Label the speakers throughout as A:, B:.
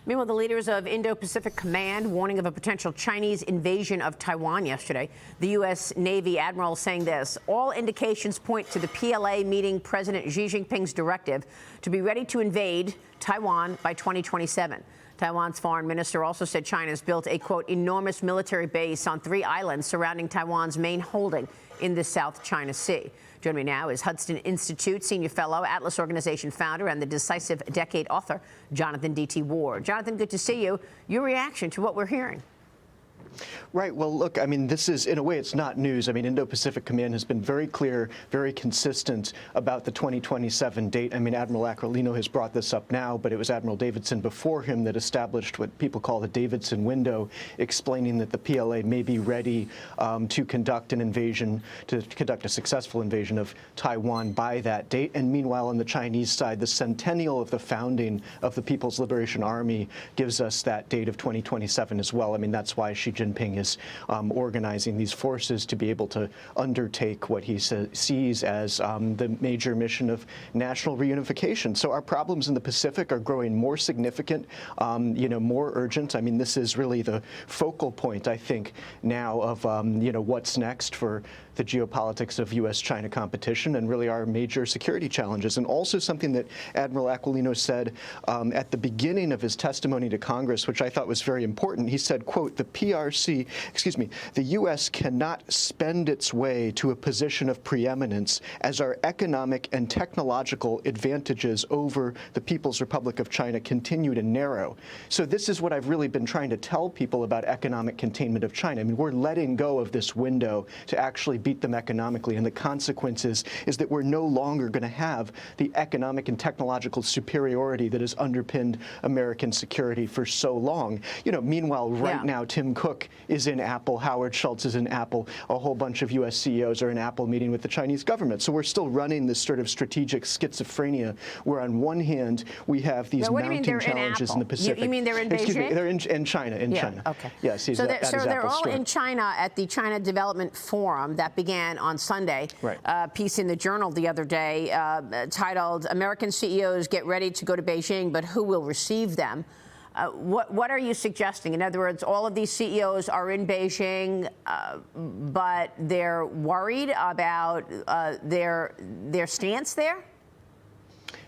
A: Meanwhile, the leaders of Indo-Pacific Command warning of a potential Chinese invasion of Taiwan yesterday. The U.S. Navy admiral saying this: all indications point to the PLA meeting President Xi Jinping's directive to be ready to invade Taiwan by 2027. Taiwan's foreign minister also said China has built a, quote, enormous military base on 3 islands surrounding Taiwan's main holding in the South China Sea. Joining me now is Hudson Institute Senior Fellow, Atlas Organization founder, and the Decisive Decade author, Jonathan D.T. Ward. Jonathan, good to see you. Your reaction to what we're hearing?
B: Right. Well, look, I mean, this is, in a way, it's not news. I mean, Indo-Pacific Command has been very clear, very consistent about the 2027 date. I mean, Admiral Aquilino has brought this up now, but it was Admiral Davidson before him that established what people call the Davidson window, explaining that the PLA may be ready to conduct an invasion, to conduct a successful invasion of Taiwan by that date. And meanwhile, on the Chinese side, the centennial of the founding of the People's Liberation Army gives us that date of 2027 as well. I mean, that's why Xi Jinping is organizing these forces to be able to undertake what he sees as the major mission of national reunification. So our problems in the Pacific are growing more significant, more urgent. I mean, this is really the focal point, I think, now of, what's next for the geopolitics of U.S.-China competition and really our major security challenges. And also something that Admiral Aquilino said at the beginning of his testimony to Congress, which I thought was very important. He said, quote, the U.S. cannot spend its way to a position of preeminence as our economic and technological advantages over the People's Republic of China continue to narrow. So this is what I've really been trying to tell people about economic containment of China. I mean, we're letting go of this window to actually beat them economically, and the consequences is that we're no longer going to have the economic and technological superiority that has underpinned American security for so long. Meanwhile, right now, Tim Cook is in Apple, Howard Schultz is in Apple, a whole bunch of U.S. CEOs are in Apple meeting with the Chinese government. So we're still running this sort of strategic schizophrenia where on one hand we have these mounting challenges in the Pacific.
A: You mean they're in Beijing?
B: Excuse me, they're in China, China.
A: Okay.
B: Yes,
A: so they're all in China at the China Development Forum that began on Sunday.
B: Right.
A: A piece in the Journal the other day titled, American CEOs Get Ready to Go to Beijing, but Who Will Receive Them? What are you suggesting? In other words, all of these CEOs are in Beijing, but they're worried about their stance there?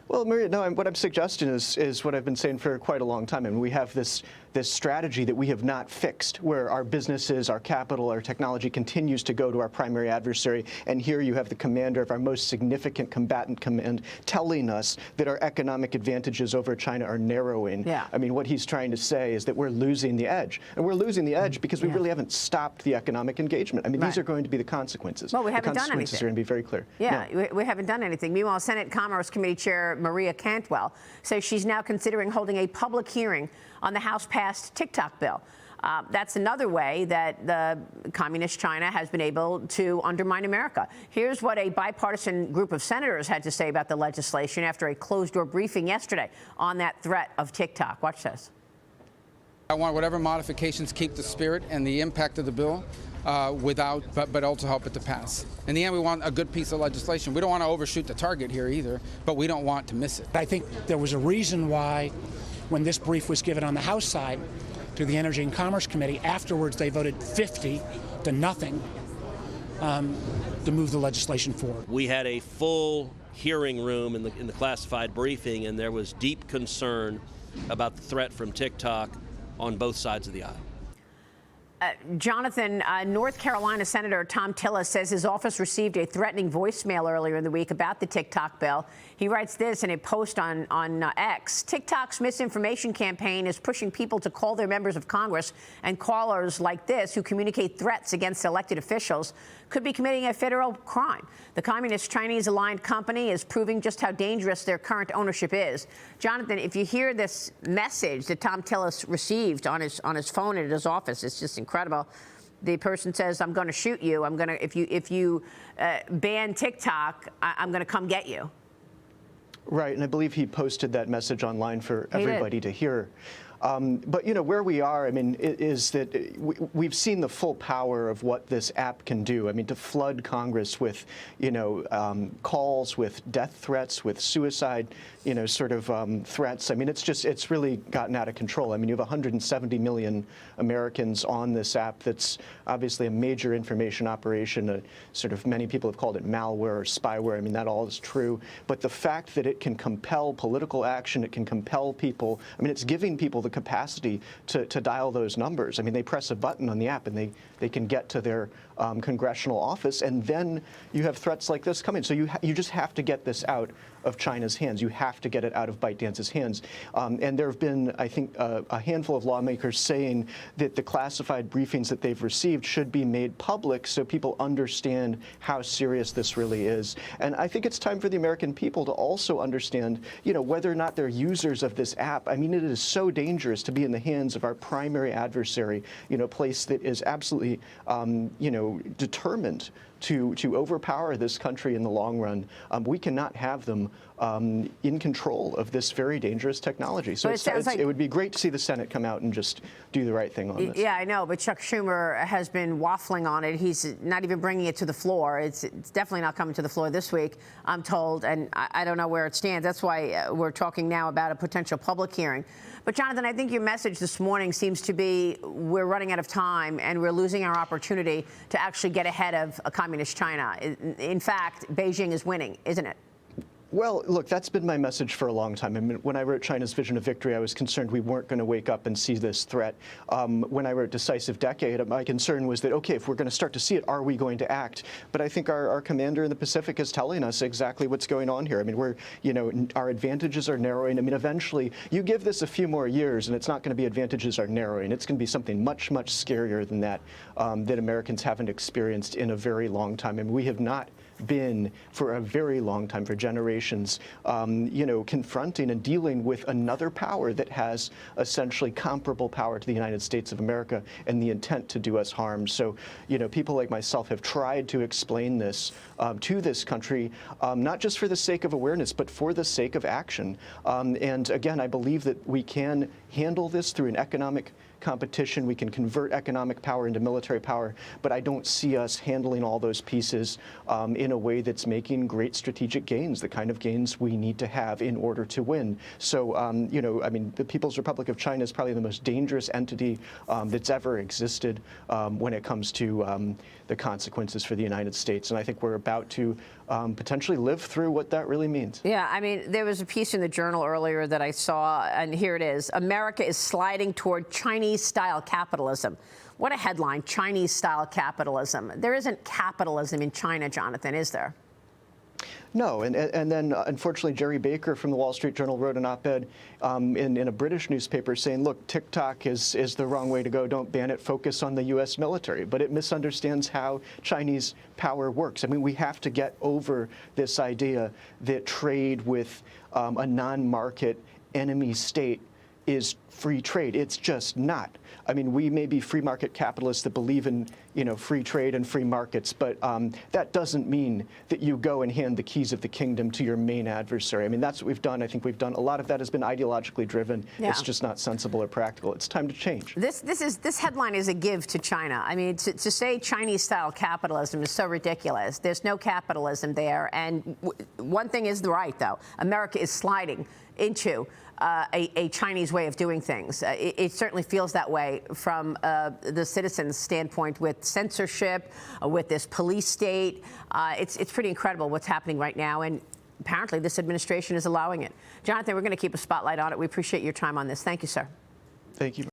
B: Well, Maria, no, what I'm suggesting is what I've been saying for quite a long time. I mean, we have this strategy that we have not fixed, where our businesses, our capital, our technology continues to go to our primary adversary. And here you have the commander of our most significant combatant command telling us that our economic advantages over China are narrowing.
A: Yeah.
B: I mean, what he's trying to say is that we're losing the edge. And we're losing the edge because we really haven't stopped the economic engagement. I mean, these are going to be the consequences.
A: Well, we haven't done anything.
B: The consequences are going to be very clear.
A: Yeah,
B: no.
A: we haven't done anything. Meanwhile, Senate Commerce Committee Chair Maria Cantwell says she's now considering holding a public hearing on the House-passed TikTok bill. That's another way that the communist China has been able to undermine America. Here's what a bipartisan group of senators had to say about the legislation after a closed-door briefing yesterday on that threat of TikTok. Watch this.
C: I want whatever modifications keep the spirit and the impact of the bill but also help it to pass. In the end, we want a good piece of legislation. We don't want to overshoot the target here either, but we don't want to miss it.
D: I think there was a reason why, when this brief was given on the House side to the Energy and Commerce Committee, afterwards they voted 50 to nothing to move the legislation forward.
E: We had a full hearing room in the classified briefing, and there was deep concern about the threat from TikTok on both sides of the aisle.
A: Jonathan, North Carolina Senator Tom Tillis says his office received a threatening voicemail earlier in the week about the TikTok bill. He writes this in a post on X. TikTok's misinformation campaign is pushing people to call their members of Congress, and callers like this who communicate threats against elected officials could be committing a federal crime. The communist Chinese-aligned company is proving just how dangerous their current ownership is. Jonathan, if you hear this message that Tom Tillis received on his phone at his office, it's just incredible. The person says, "I'm going to shoot you. I'm going to if you ban TikTok, I'm going to come get you."
B: Right, and I believe he posted that message online for everybody to hear. But, you know, where we are, I mean, is that we've seen the full power of what this app can do. I mean, to flood Congress with, you know, calls, with death threats, with suicide, you know, sort of threats. I mean, it's really gotten out of control. I mean, you have 170 million Americans on this app that's obviously a major information operation. Sort of many people have called it malware or spyware. I mean, that all is true. But the fact that it can compel political action, it can compel people, I mean, it's giving people the capacity to dial those numbers. I mean, they press a button on the app and they can get to their congressional office, and then you have threats like this coming. So you just have to get this out of China's hands. You have to get it out of ByteDance's hands. And there have been, I think, a handful of lawmakers saying that the classified briefings that they've received should be made public so people understand how serious this really is. And I think it's time for the American people to also understand, you know, whether or not they're users of this app. I mean, it is so dangerous to be in the hands of our primary adversary, you know, a place that is absolutely, you know, determined to overpower this country in the long run. We cannot have them in control of this very dangerous technology. So it would be great to see the Senate come out and just do the right thing on this.
A: Yeah, I know, but Chuck Schumer has been waffling on it. He's not even bringing it to the floor. It's definitely not coming to the floor this week, I'm told, and I don't know where it stands. That's why we're talking now about a potential public hearing. But Jonathan, I think your message this morning seems to be we're running out of time and we're losing our opportunity to actually get ahead of a communist China. In fact, Beijing is winning, isn't it?
B: Well, look, that's been my message for a long time. I mean, when I wrote China's Vision of Victory, I was concerned we weren't going to wake up and see this threat. When I wrote Decisive Decade, my concern was that, okay, if we're going to start to see it, are we going to act? But I think our commander in the Pacific is telling us exactly what's going on here. I mean, our advantages are narrowing. I mean, eventually, you give this a few more years, and it's not going to be advantages are narrowing. It's going to be something much, much scarier than that, that Americans haven't experienced in a very long time. I mean, we have not been for a very long time, for generations, you know, confronting and dealing with another power that has essentially comparable power to the United States of America and the intent to do us harm. So, you know, people like myself have tried to explain this to this country, not just for the sake of awareness, but for the sake of action. And again, I believe that we can handle this through an economic competition. We can convert economic power into military power, but I don't see us handling all those pieces in a way that's making great strategic gains, the kind of gains we need to have in order to win. So, you know, I mean, the People's Republic of China is probably the most dangerous entity that's ever existed when it comes to the consequences for the United States. And I think we're about to potentially live through what that really means.
A: Yeah, I mean, there was a piece in the Journal earlier that I saw, and here it is. America is sliding toward Chinese-style capitalism. What a headline, Chinese-style capitalism. There isn't capitalism in China, Jonathan, is there?
B: No, and then unfortunately Jerry Baker from the Wall Street Journal wrote an op-ed in a British newspaper saying, look, TikTok is the wrong way to go. Don't ban it. Focus on the U.S. military. But it misunderstands how Chinese power works. I mean, we have to get over this idea that trade with a non-market enemy state is free trade. It's just not. I mean, we may be free market capitalists that believe in, you know, free trade and free markets, but that doesn't mean that you go and hand the keys of the kingdom to your main adversary. I mean, that's what we've done. I think we've done a lot of that has been ideologically driven. Yeah. It's just not sensible or practical. It's time to change.
A: This headline is a give to China. I mean, to say Chinese-style capitalism is so ridiculous. There's no capitalism there. And one thing is right, though. America is sliding into a Chinese way of doing things. It certainly feels that way from the citizens' standpoint with censorship, with this police state. It's pretty incredible what's happening right now, and apparently this administration is allowing it. Jonathan, we're going to keep a spotlight on it. We appreciate your time on this. Thank you, sir.
B: Thank you.